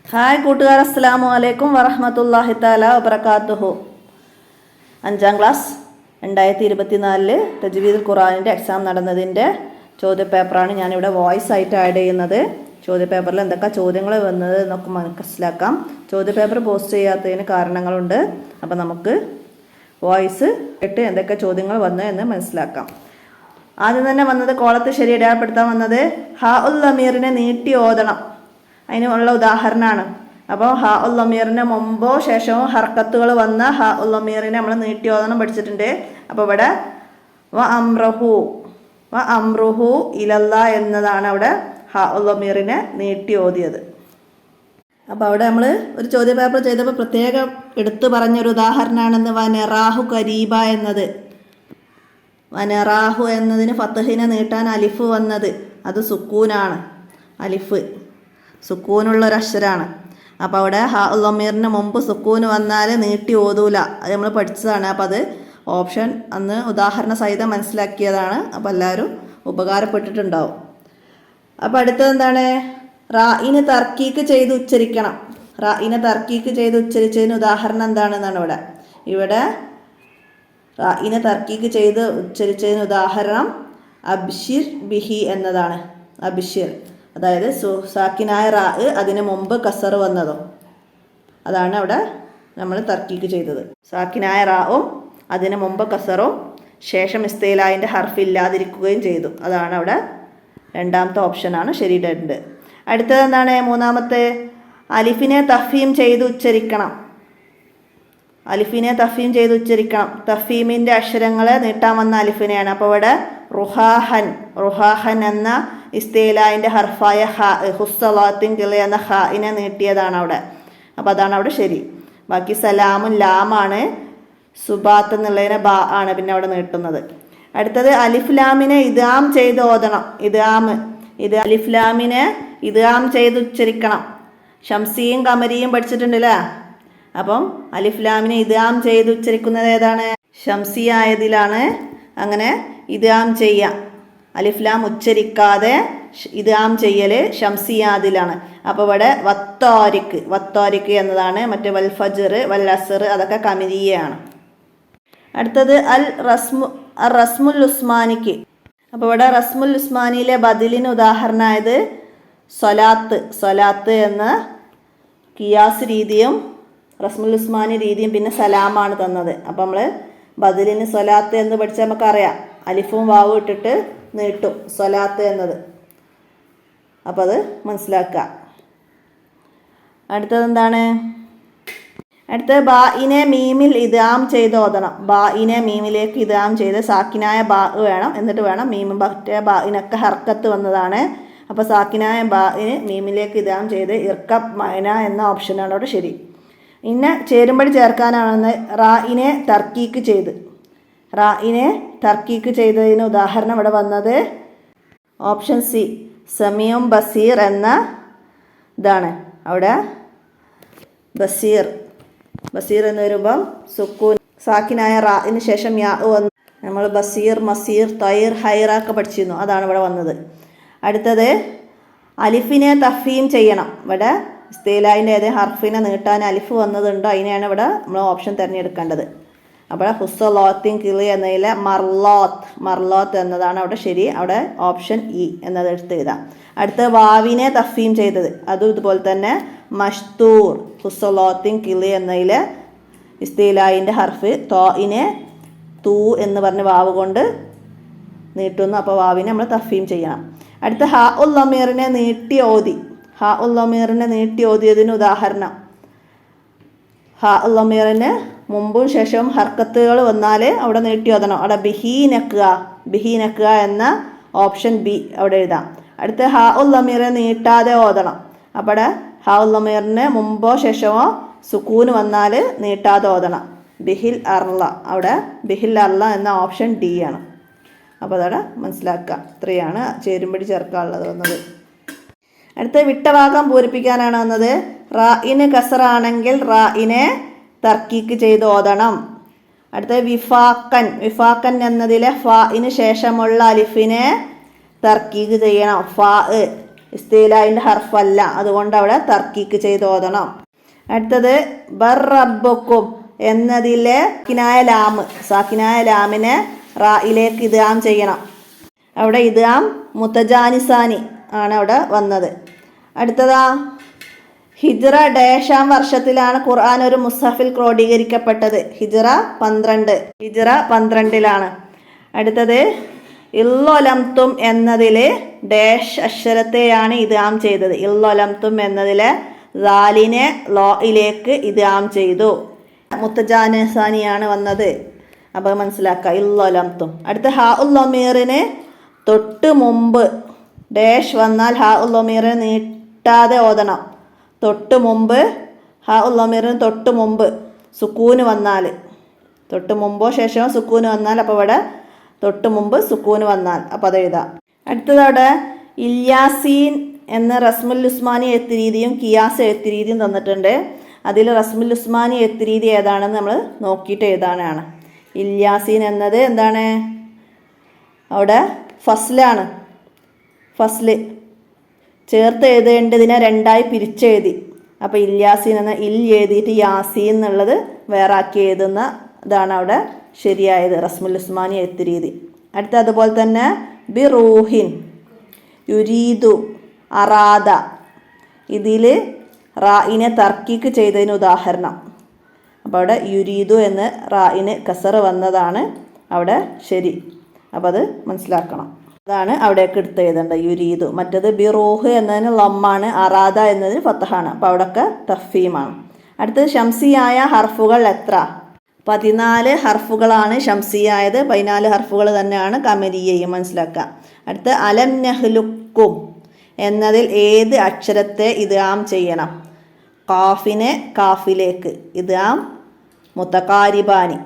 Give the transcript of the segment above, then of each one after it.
Hi കൂട്ടുകാർ, അസ്സലാമു അലൈക്കും വറഹ്മത്തുള്ളാഹി തആല വബറകാതുഹു. 5ാം ക്ലാസ് 2024 തജ്വീദുൽ ഖുർആനിൻ്റെ എക്സാം നടന്നതിൻ്റെ ചോദ്യപേപ്പറാണ് ഞാനിവിടെ വോയിസ് ആയിട്ട് ആഡ് ചെയ്യുന്നത്. ചോദ്യപേപ്പറിൽ എന്തൊക്കെ ചോദ്യങ്ങൾ വന്നത് എന്നൊക്കെ മനസ്സിലാക്കാം. ചോദ്യപേപ്പർ പോസ്റ്റ് ചെയ്യാത്തതിന് കാരണങ്ങളുണ്ട്. അപ്പോൾ നമുക്ക് വോയിസ് ഇട്ട് എന്തൊക്കെ ചോദ്യങ്ങൾ വന്നു എന്ന് മനസ്സിലാക്കാം. ആദ്യം തന്നെ വന്നത് കോളത്ത് ശരി അടയാളപ്പെടുത്താൻ വന്നത് ഹാ ഉൽ അമീറിനെ നീട്ടി ഓതണം. അതിനുള്ള ഉദാഹരണമാണ്. അപ്പോൾ ഹാ ഉൽ അമീറിന് മുമ്പോ ശേഷമോ ഹർക്കത്തുകൾ വന്ന ഹാ ഉൽ അമീറിനെ നമ്മൾ നീട്ടി ഓതണം പഠിച്ചിട്ടുണ്ട്. അപ്പോൾ ഇവിടെ വ അംറുഹു ഇലല്ലാ എന്നതാണ് അവിടെ ഹാ ഉൽ അമീറിനെ നീട്ടി ഓതിയത്. അപ്പോൾ അവിടെ നമ്മൾ ഒരു ചോദ്യ പേപ്പർ ചെയ്തപ്പോൾ പ്രത്യേകം എടുത്തു പറഞ്ഞൊരു ഉദാഹരണമാണെന്ന് വനറാഹു കരീബ എന്നത്. വനറാഹു എന്നതിന് ഫത്തഹിനെ നീട്ടാൻ അലിഫ് വന്നത് അത് സുക്കൂനാണ്. അലിഫ് സുക്കൂനുള്ള ഒരു അക്ഷരമാണ്. അപ്പോൾ അവിടെ ഹാ ഉൽ അമീറിന് മുമ്പ് സുക്കൂന് വന്നാൽ നീട്ടി ഓതൂല. അത് നമ്മൾ പഠിച്ചതാണ്. അപ്പോൾ അത് ഓപ്ഷൻ അന്ന് ഉദാഹരണ സഹിതം മനസ്സിലാക്കിയതാണ്. അപ്പോൾ എല്ലാവരും ഉപകാരപ്പെട്ടിട്ടുണ്ടാവും. അപ്പോൾ അടുത്തത് എന്താണ്? റായിന് തർക്കീക്ക് ചെയ്ത് ഉച്ചരിക്കണം. റായിനെ തർക്കീക്ക് ചെയ്ത് ഉച്ചരിച്ചതിന് ഉദാഹരണം എന്താണെന്നാണ് ഇവിടെ റായിനെ തർക്കീക്ക് ചെയ്ത് ഉച്ചരിച്ചതിന് ഉദാഹരണം അബ്ഷിർ ബിഹി എന്നതാണ്. അബ്ഷിർ അതായത് സാക്കിനായ റാ അതിന് മുമ്പ് കസർ വന്നതോ അതാണ് അവിടെ നമ്മൾ തർക്കീക്ക് ചെയ്തത്. സാക്കിനായ റാവും അതിന് മുമ്പ് കസറും ശേഷം ഇസ്തീലായിൻ്റെ ഹർഫ് ഇല്ലാതിരിക്കുകയും ചെയ്തു. അതാണ് അവിടെ രണ്ടാമത്തെ ഓപ്ഷനാണ് ശരിയായിട്ടുണ്ട്. അടുത്തത് എന്താണ്? മൂന്നാമത്തെ അലിഫിനെ തഫീം ചെയ്ത് ഉച്ചരിക്കണം. അലിഫിനെ തഫീം ചെയ്ത് ഉച്ചരിക്കണം. തഫീമിൻ്റെ അക്ഷരങ്ങളെ നീട്ടാൻ വന്ന അലിഫിനെയാണ്. അപ്പോൾ ഇവിടെ റുഹാഹൻ എന്ന ഇസ്തീലായിൻ്റെ ഹർഫായ ഹുസ്സലാത്തിൻ കിളി എന്ന ഹാഇനെ നീട്ടിയതാണ് അവിടെ. അപ്പോൾ അതാണ് അവിടെ ശരി. ബാക്കി സലാമും ലാമാണ്. സുബാത്ത് എന്നുള്ളതിനെ ബാ ആണ് പിന്നെ അവിടെ നീട്ടുന്നത്. അടുത്തത് അലിഫ്ലാമിനെ ഇദ്ഗാം ചെയ്ത് ഓതണം. ഇത് അലിഫ്ലാമിനെ ഇദ്ഗാം ചെയ്ത് ഉച്ചരിക്കണം. ഷംസിയും കമരിയും പഠിച്ചിട്ടുണ്ടല്ലേ. അപ്പം അലിഫ്ലാമിനെ ഇദ്ഗാം ചെയ്ത് ഉച്ചരിക്കുന്നത് ഏതാണ്? ഷംസിയ ആയതിലാണ് അങ്ങനെ ഇദ്ഗാം ചെയ്യാം. അലിഫ്ലാം ഉച്ചരിക്കാതെ ഇദ്ഗാം ചെയ്യൽ ഷംസിയാദിലാണ്. അപ്പോൾ ഇവിടെ വത്തോരിക്ക് എന്നതാണ്. മറ്റേ വൽ ഫജ്ർ വൽ അസ്ർ അതൊക്കെ കമരിയാണ്. അടുത്തത് റസ്മുൽ ഉസ്മാനിക്ക്. അപ്പോൾ ഇവിടെ റസ്മുൽ ഉസ്മാനിയിലെ ബദിലിന് ഉദാഹരണമായത് സ്വലാത്ത് എന്ന കിയാസ് രീതിയും റസ്മുൽ ഉസ്മാനി രീതിയും പിന്നെ സലാമാണ് തന്നത്. അപ്പോൾ നമ്മൾ ബദിലിന് സ്വലാത്ത് എന്ന് പഠിച്ചാൽ നമുക്കറിയാം. അലിഫും വാവും ഇട്ടിട്ട് നീട്ടും സ്വലാത്ത് എന്നത്. അപ്പോൾ അത് മനസ്സിലാക്കുക. അടുത്തത് എന്താണ്? അടുത്തത് ബാഇനെ മീമിൽ ഇദ്ഗാം ചെയ്ത് ഓതണം. ബാഇനെ മീമിലേക്ക് ഇദ്ഗാം ചെയ്ത് സാക്കിനായ ബാ വേണം. എന്നിട്ട് വേണം മീം മറ്റേ ബാഇനൊക്കെ ഹർക്കത്ത് വന്നതാണ്. അപ്പോൾ സാക്കിനായ ബാഇന് മീമിലേക്ക് ഇദ്ഗാം ചെയ്ത് ഇർക്കബ് മഅന എന്ന ഓപ്ഷനാണ് അവിടെ ശരി. പിന്നെ ചേരുമ്പടി ചേർക്കാനാണെന്ന് റായിനെ തർക്കീക്ക് ചെയ്തതിന് ഉദാഹരണം ഇവിടെ വന്നത് ഓപ്ഷൻ സി സമീഉം ബസീർ എന്ന ഇതാണ്. അവിടെ ബസീർ എന്ന് വരുമ്പം സുക്കൂൻ സാക്കിനായ റായിന് ശേഷം യാ വന്നു. നമ്മൾ ബസീർ മസീർ തൈർ ഹൈറൊക്കെ പഠിച്ചിരുന്നു. അതാണ് ഇവിടെ വന്നത്. അടുത്തത് അലിഫിനെ തഫീം ചെയ്യണം. ഇവിടെ ഇസ്തീലായിൻ്റെ ഏതെങ്കിലും ഹർഫിനെ നീട്ടാൻ അലിഫ് വന്നതുണ്ടോ അതിനെയാണ് ഇവിടെ നമ്മൾ ഓപ്ഷൻ തിരഞ്ഞെടുക്കേണ്ടത്. അപ്പോൾ ഹുസ്സലോത്തിൻ കിളി എന്നതിലെ മർലോത്ത് എന്നതാണ് അവിടെ ശരി. അവിടെ ഓപ്ഷൻ ഇ എന്നത് എടുത്ത് എഴുതാം. അടുത്ത വാവിനെ തഫീം ചെയ്തത് അതും ഇതുപോലെ തന്നെ മഷ്തൂർ ഹുസ്സലോത്തിൻ കിളി എന്നതിലെ ഇസ്തീലായിൻ്റെ ഹർഫ് തോയിനെ തൂ എന്ന് പറഞ്ഞ് വാവ് കൊണ്ട് നീട്ടുന്നു. അപ്പോൾ വാവിനെ നമ്മൾ തഫീം ചെയ്യണം. അടുത്ത ഹാ ഉൽ അമീറിനെ നീട്ടി ഓതിയതിന് ഉദാഹരണം ഹാ ഉൽ അമീറിന് മുമ്പും ശേഷവും ഹർക്കത്തുകൾ വന്നാൽ അവിടെ നീട്ടി ഓതണം. അവിടെ ബിഹീനക്കുക എന്ന ഓപ്ഷൻ ബി അവിടെ എഴുതാം. അടുത്ത ഹാ ഉൽ അമീറിനെ നീട്ടാതെ ഓതണം. അവിടെ ഹാ ഉൽ അമീറിന് മുമ്പോ ശേഷമോ സുക്കൂന് വന്നാൽ നീട്ടാതെ ഓതണം. ബിഹിൽ അർല അവിടെ ബിഹിൽ അർല എന്ന ഓപ്ഷൻ ഡി ആണ്. അപ്പോൾ അതവിടെ മനസ്സിലാക്കുക. ഇത്രയാണ് ചേരുമ്പടി ചേർക്കാനുള്ളത് വന്നത്. അടുത്ത വിട്ട ഭാഗം പൂരിപ്പിക്കാനാണ് വന്നത്. റായിന് കസറാണെങ്കിൽ റായിനെ തർക്കീക്ക് ചെയ്ത് ഓതണം. അടുത്ത വിഫാക്കൻ എന്നതിലെ ഫാഇന് ശേഷമുള്ള അലിഫിനെ തർക്കീക്ക് ചെയ്യണം. ഫാ ഇസ്തിലായിൻ്റെ ഹർഫല്ല, അതുകൊണ്ട് അവിടെ തർക്കീക്ക് ചെയ്ത് ഓതണം. അടുത്തത് ബർ റബ്ബുക്കും എന്നതിലെ സാക്കിനായ ലാമിനെ റായിലേക്ക് ഇദ്ഗാം ചെയ്യണം. അവിടെ ഇദ്ഗാം മുതജാനിസാനി ആണ് അവിടെ വന്നത്. അടുത്തതാ ഹിജ്റ ഡേഷാം വർഷത്തിലാണ് ഖുർആൻ ഒരു മുസ്ഹഫിൽ ക്രോഡീകരിക്കപ്പെട്ടത്. ഹിജ്റ 12. അടുത്തത് ഇല്ലൊലംതും എന്നതിൽ ഡേഷ് അക്ഷരത്തെയാണ് ഇദ്ഗാം ചെയ്തത്. ഇല്ലൊലംതും എന്നതിലെ ലാലിനെ ലോയിലേക്ക് ഇദ്ഗാം ചെയ്തു. മുത്തജാനിസാനിയാണ് വന്നത്. അപ്പോൾ മനസ്സിലാക്കുക ഇല്ലൊലംതും. അടുത്ത ഹാ ഉൽ ലമീറിന് തൊട്ട് മുമ്പ് ഡേഷ് വന്നാൽ ഹാ ഉൽ ലമീറിനെ നീട്ടാതെ ഓതണം. തൊട്ട് മുമ്പ് ഹാ ഉൽ ലമീറിന് തൊട്ട് മുമ്പ് സുക്കൂന് വന്നാൽ, തൊട്ട് മുമ്പോ ശേഷമോ സുക്കൂന് വന്നാൽ, അപ്പോൾ ഇവിടെ തൊട്ട് മുമ്പ് സുക്കൂന് വന്നാൽ അപ്പോൾ അത് എഴുതാം. അടുത്തതവിടെ ഇല്യാസീൻ എന്ന റസ്മുൽ ഉസ്മാനി എഴുത്ത് രീതിയും കിയാസ് എഴുത്ത് രീതിയും തന്നിട്ടുണ്ട്. അതിൽ റസ്മുൽ ഉസ്മാനി എഴുത്ത് രീതി ഏതാണെന്ന് നമ്മൾ നോക്കിയിട്ട് എഴുതാനാണ്. ഇല്യാസീൻ എന്നത് എന്താണ്? അവിടെ ഫസ്ലാണ്. ഫസ്ല് ചേർത്ത് എഴുതേണ്ടതിനെ രണ്ടായി പിരിച്ചെഴുതി. അപ്പോൾ ഇല്യാസീൻ എന്ന ഇൽ എഴുതിയിട്ട് യാസീൻ എന്നുള്ളത് വേറെ ആക്കി എഴുതുന്ന ഇതാണ് അവിടെ ശരിയായത്, റസ്മുൽ ഉസ്മാനി എഴുത്ത് രീതി. അടുത്ത അതുപോലെ തന്നെ ബി റൂഹിൻ, യുരീദു, അറാദ, ഇതിൽ റായിനെ തർക്കീക്ക് ചെയ്തതിന് ഉദാഹരണം. അപ്പോൾ അവിടെ യുരീദു എന്ന് റായിന് കസറ് വന്നതാണ് അവിടെ ശരി. അപ്പോൾ അത് മനസ്സിലാക്കണം. അതാണ് അവിടേക്ക് എടുത്ത് എഴുതേണ്ടത് യുരീദു. മറ്റത് ബിറൂഹ് എന്നതിന് ലമ്മാണ്, അറാദ എന്നതിന് ഫത്തഹാണ്. അപ്പോൾ അവിടെയൊക്കെ തഫീമാണ്. അടുത്തത് ഷംസിയായ ഹർഫുകൾ എത്ര? 14 ഹർഫുകളാണ് ഷംസിയായത്. 14 ഹർഫുകൾ തന്നെയാണ് കമരിയയും, മനസ്സിലാക്കുക. അടുത്ത അലം നഹ്ലുക്കും എന്നതിൽ ഏത് അക്ഷരത്തെ ഇദ്ഗാം ചെയ്യണം? കാഫിനെ കാഫിലേക്ക് ഇദ്ഗാം മുതകാരിബാനി.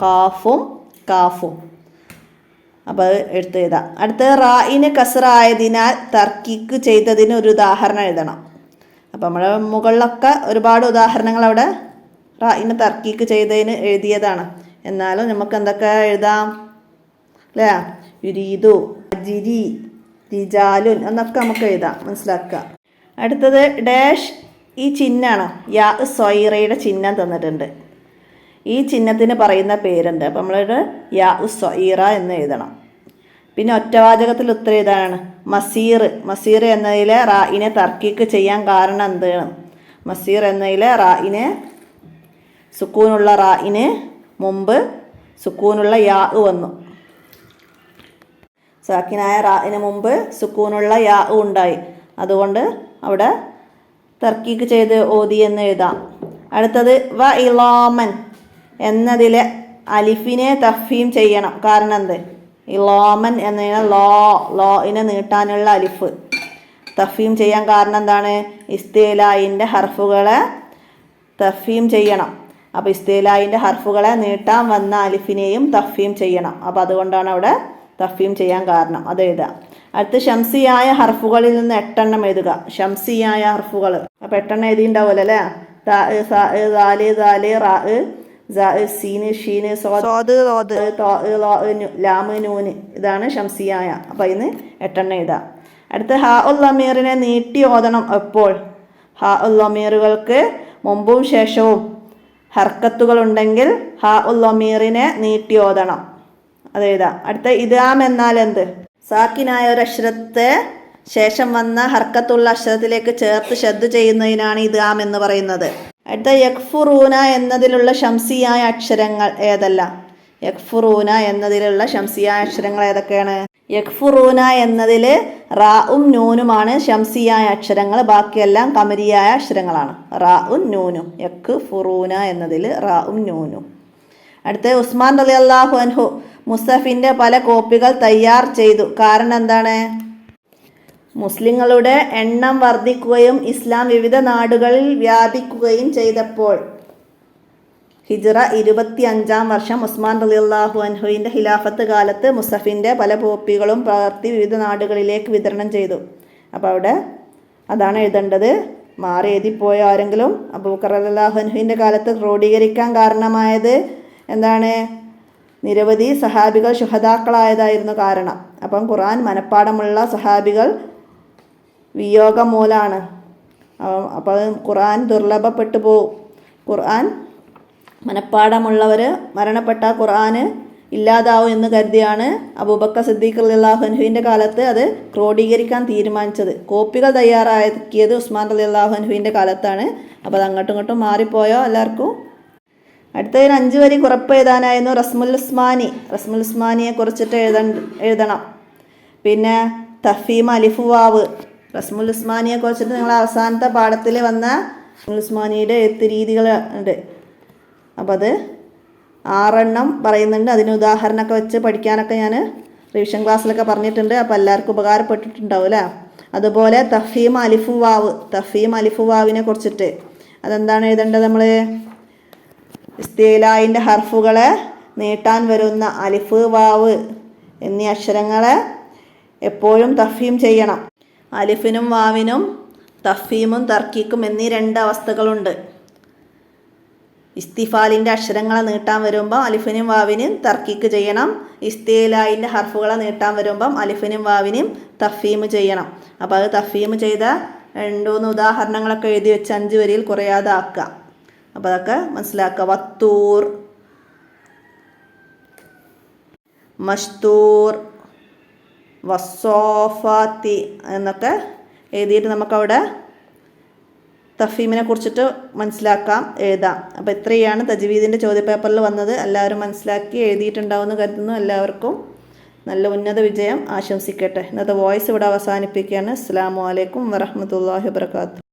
കാഫും കാഫും. അപ്പോൾ അത് എടുത്ത് എഴുതാം. അടുത്ത റായിന് കസ്റായതിനാൽ തർക്കീക്ക് ചെയ്തതിന് ഒരു ഉദാഹരണം എഴുതണം. അപ്പോൾ നമ്മൾ മുകളിലൊക്കെ ഒരുപാട് ഉദാഹരണങ്ങൾ അവിടെ റായിന് തർക്കീക്ക് ചെയ്തതിന് എഴുതിയതാണ്. എന്നാലും നമുക്ക് എന്തൊക്കെ എഴുതാം അല്ലേ? യുരീദു, അജിരി, റിജാലുൻ എന്നൊക്കെ നമുക്ക് എഴുതാം, മനസ്സിലാക്കുക. അടുത്തത് ഡാഷ്, ഈ ചിഹ്നമാണ്. യാ സ്വൈറയുടെ ചിഹ്നം തന്നിട്ടുണ്ട്. ഈ ചിഹ്നത്തിന് പറയുന്ന പേരുണ്ട്. അപ്പം നമ്മളൊരു യാ സ്വൈറ എന്ന് എഴുതണം. പിന്നെ ഒറ്റവാചകത്തിൽ ഉത്തരം എഴുതാനാണ് മസീർ എന്നതിലെ റായിനെ തർക്കീക്ക് ചെയ്യാൻ കാരണം എന്താണ്? മസീർ എന്നതിലെ റായിനെ സുക്കൂനുള്ള റായിന് മുമ്പ് സുക്കൂനുള്ള യാ വന്നു. സാക്കിനായ റായിന് മുമ്പ് സുക്കൂനുള്ള യാ ഉണ്ടായി. അതുകൊണ്ട് അവിടെ തർക്കീക്ക് ചെയ്ത് ഓതി എന്ന് എഴുതാം. അടുത്തത് വ ഇളാമൻ എന്നതിലെ അലിഫിനെ തഫീം ചെയ്യണം. കാരണം എന്ത്? ഇളാമൻ എന്നതിനെ ലോയിനെ നീട്ടാനുള്ള അലിഫ് തഫീം ചെയ്യാൻ കാരണം എന്താണ്? ഇസ്തിലായിൻ്റെ ഹർഫുകളെ തഫീം ചെയ്യണം. അപ്പോൾ ഇസ്തിലായിൻ്റെ ഹർഫുകളെ നീട്ടാൻ വന്ന അലിഫിനെയും തഫീം ചെയ്യണം. അപ്പോൾ അതുകൊണ്ടാണ് അവിടെ തഫീം ചെയ്യാൻ കാരണം. അത് എഴുതാം. അടുത്ത് ഷംസിയായ ഹർഫുകളിൽ നിന്ന് 8 എണ്ണം എഴുതുക. ഷംസിയായ ഹർഫുകൾ അപ്പോൾ 8 എണ്ണം എഴുതിയിട്ടുണ്ടാവുമല്ലോ അല്ലേ? സീന്, ഷീന്, സോദ്, ലാമ്, നൂന്, ഇതാണ് ഷംസിയായ. അപ്പോൾ അതിന് 8 എണ്ണം എഴുതാം. അടുത്ത് ഹാ ഉൽ ലമീറിനെ നീട്ടി ഓതണം. എപ്പോൾ? ഹാ ഉൽ ലമീറുകൾക്ക് മുമ്പും ശേഷവും ഹർക്കത്തുകൾ ഉണ്ടെങ്കിൽ ഹാ ഉൽ ലമീറിനെ നീട്ടി ഓതണം. അത് എഴുതാം. അടുത്ത ഇദ്ഗാം എന്നാൽ എന്ത്? സാക്കിനായ ഒരു അക്ഷരത്തെ ശേഷം വന്ന ഹർക്കത്തുള്ള അക്ഷരത്തിലേക്ക് ചേർത്ത് ശബ്ദ ചെയ്യുന്നതിനാണ് ഇദ്ഗാം എന്ന് പറയുന്നത്. അടുത്ത യക്ഫുറൂന എന്നതിലുള്ള ഷംസിയായ അക്ഷരങ്ങൾ ഏതെല്ലാം? യക്ഫുറൂന എന്നതിലുള്ള ഷംസിയായ അക്ഷരങ്ങൾ ഏതൊക്കെയാണ്? യക്ഫുറൂന എന്നതിൽ റാഉം നൂനുമാണ് ഷംസിയായ അക്ഷരങ്ങൾ. ബാക്കിയെല്ലാം കമരിയായ അക്ഷരങ്ങളാണ്. റാഉം നൂനും. യക്ഫുറൂന എന്നതിൽ റാഉം നൂനും. അടുത്ത ഉസ്മാൻ റളിയല്ലാഹു അൻഹു മുസ്ഹഫിൻ്റെ പല കോപ്പികൾ തയ്യാർ ചെയ്തു. കാരണം എന്താണ്? മുസ്ലിങ്ങളുടെ എണ്ണം വർദ്ധിക്കുകയും ഇസ്ലാം വിവിധ നാടുകളിൽ വ്യാപിക്കുകയും ചെയ്തപ്പോൾ. ഹിജ്റ 25-ാം വർഷം ഉസ്മാൻ റളിയല്ലാഹു അൻഹുവിൻ്റെ ഖിലാഫത്ത് കാലത്ത് മുസ്ഹഫിൻ്റെ പല കോപ്പികളും പകർത്തി വിവിധ നാടുകളിലേക്ക് വിതരണം ചെയ്തു. അപ്പോൾ അവിടെ അതാണ് എഴുതേണ്ടത്. മാറി എഴുതിപ്പോയ ആരെങ്കിലും അബൂബക്കർ റളിയല്ലാഹു അൻഹുവിൻ്റെ കാലത്ത് ക്രോഡീകരിക്കാൻ കാരണമായത് എന്താണ്? നിരവധി സഹാബികൾ ശുഹദാക്കളായതായിരുന്നു കാരണം. അപ്പം ഖുർആൻ മനഃപ്പാടമുള്ള സഹാബികൾ വിയോഗം മൂലമാണ്. അപ്പോൾ ഖുർആൻ ദുർലഭപ്പെട്ടു പോവും. ഖുർആൻ മനഃപ്പാടമുള്ളവർ മരണപ്പെട്ട ഖുർആൻ ഇല്ലാതാവും എന്ന് കരുതിയാണ് അബൂബക്കർ സിദ്ദീഖ് റളിയല്ലാഹു അൻഹുവിൻ്റെ കാലത്ത് അത് ക്രോഡീകരിക്കാൻ തീരുമാനിച്ചത്. കോപ്പികൾ തയ്യാറാക്കിയത് ഉസ്മാൻ റളിയല്ലാഹു അൻഹുവിൻ്റെ കാലത്താണ്. അപ്പോൾ അത് അങ്ങോട്ടും ഇങ്ങോട്ടും മാറിപ്പോയോ എല്ലാവർക്കും? അടുത്തതിന് 5 വരി കുറപ്പ് എഴുതാനായിരുന്നു. റസ്മുൽ ഉസ്മാനിയെ കുറിച്ചിട്ട് എഴുതണം. പിന്നെ തഫീം അലിഫ് വാവ്. റസ്മുൽ ഉസ്മാനിയെ കുറിച്ചിട്ട് നിങ്ങൾ അവസാനത്തെ പാഠത്തിൽ വന്ന റസ്മുൽ ഉസ്മാനിയുടെ എഴുത്ത് രീതികൾ ഉണ്ട്. അപ്പോൾ അത് 6 എണ്ണം പറയുന്നുണ്ട്. അതിന് ഉദാഹരണമൊക്കെ വെച്ച് പഠിക്കാനൊക്കെ ഞാൻ റിവിഷൻ ക്ലാസ്സിലൊക്കെ പറഞ്ഞിട്ടുണ്ട്. അപ്പോൾ എല്ലാവർക്കും ഉപകാരപ്പെട്ടിട്ടുണ്ടാവും അല്ലേ? അതുപോലെ തഫീം അലിഫ് വാവിനെ കുറിച്ചിട്ട് അതെന്താണ് എഴുതേണ്ടത്? നമ്മൾ ഇസ്തിലായിൻ്റെ ഹർഫുകളെ നീട്ടാൻ വരുന്ന അലിഫ് വാവ് എന്നീ അക്ഷരങ്ങളെ എപ്പോഴും തഫീം ചെയ്യണം. അലിഫിനും വാവിനും തഫീമും തർക്കീക്കും എന്നീ 2 അവസ്ഥകളുണ്ട്. ഇസ്തിഫാലിൻ്റെ അക്ഷരങ്ങളെ നീട്ടാൻ വരുമ്പം അലിഫിനും വാവിനും തർക്കീക്ക് ചെയ്യണം. ഇസ്തിലായിൻ്റെ ഹർഫുകളെ നീട്ടാൻ വരുമ്പം അലിഫിനും വാവിനും തഫീം ചെയ്യണം. അപ്പോൾ അത് തഫീം ചെയ്ത 2-3 ഉദാഹരണങ്ങളൊക്കെ എഴുതി വെച്ച് 5 വരിയിൽ കുറയാതെ ആക്കുക. അപ്പോൾ അതൊക്കെ മനസ്സിലാക്കുക. വത്തൂർ, മസ്തൂർ, വസ്സോഫാത്തി എന്നൊക്കെ എഴുതിയിട്ട് നമുക്കവിടെ തഫീമിനെ കുറിച്ചിട്ട് മനസ്സിലാക്കാം, എഴുതാം. അപ്പോൾ ഇത്രയാണ് തജ്വീദിൻ്റെ ചോദ്യപേപ്പറിൽ വന്നത്. എല്ലാവരും മനസ്സിലാക്കി എഴുതിയിട്ടുണ്ടാവുമെന്ന് കരുതുന്നു. എല്ലാവർക്കും നല്ല ഉന്നത വിജയം ആശംസിക്കട്ടെ. ഇന്നത്തെ വോയിസ് ഇവിടെ അവസാനിപ്പിക്കുകയാണ്. അസ്സലാമു അലൈക്കും വറഹ്മത്തുള്ളാഹി വബറകാതുഹു.